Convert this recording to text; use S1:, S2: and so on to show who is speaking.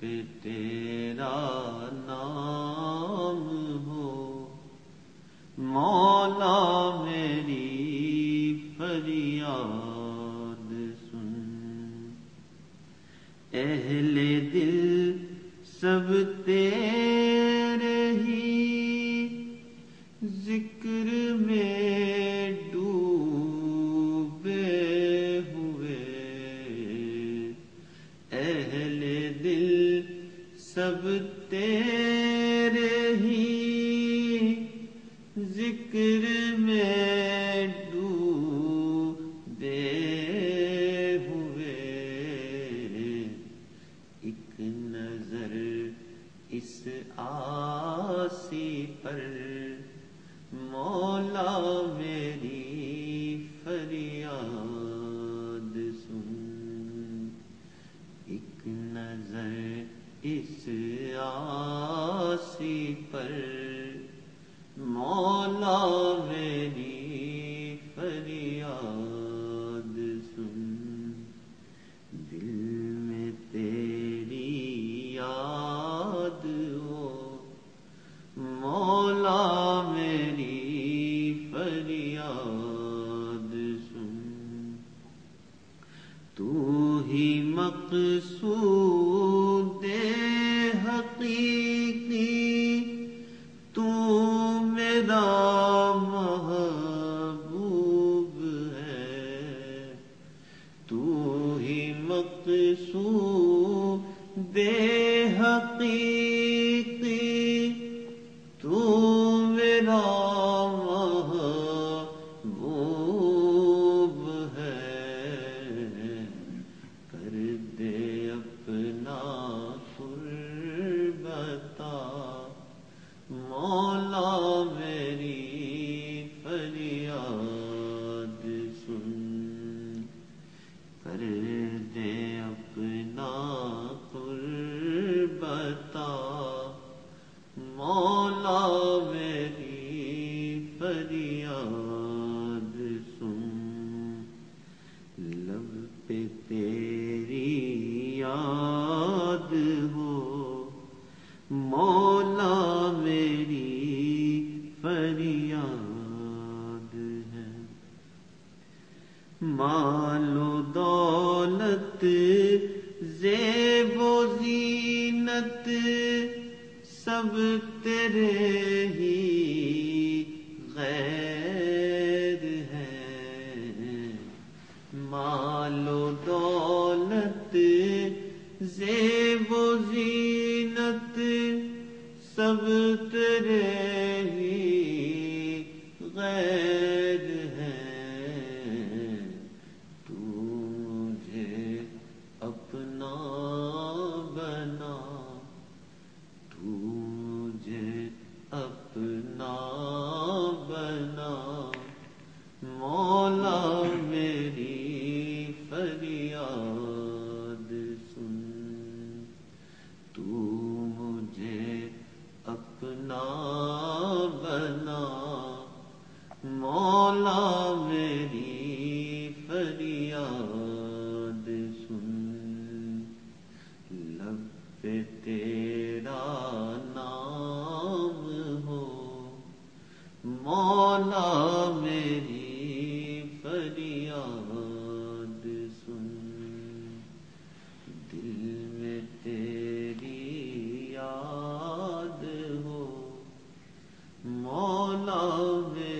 S1: پہ تیرا نام ہو، مولا میری فریاد سن۔ اہل دل سب تیرے ہی ذکر میں ڈوبے ہوئے، اہل دل سب تیرے ہی ذکر میں ڈوبے ہوئے۔ ایک نظر اس آسی پر مولا میری فریاد سن۔ ایک نظر اس آسی پر مولا میری فریاد سن۔ دل میں تیری یاد ہو، مولا میری فریاد سن۔ تو ہی مقصود حقیقی، تو میرا محبوب ہے، تو ہی مقصود حقیقی، تو میرا محبوب ہے۔ کر دے اپنا قرب عطا، مولا میری فریاد سن۔ کر دے اپنا قرب عطا، مولا میری فریاد سن۔ لب پہ تیری یاد ہو، مولا میری فریاد ہے۔ مال و دولت زیب و زینت سب تیرے ہی غیر ہے۔ مال و دولت زیب و زینت سب تیرے ہی غیر ہے۔ تو مجھے اپنا بنا، تو مجھے اپنا بنا، مولا میری فریاد سن۔ تو مجھے اپنا بنا، مولا میری فریاد سن۔ لب پہ تیرا نام ہو، مولا میری فریاد سن۔ دل میں تیری یاد ہو، مولا میری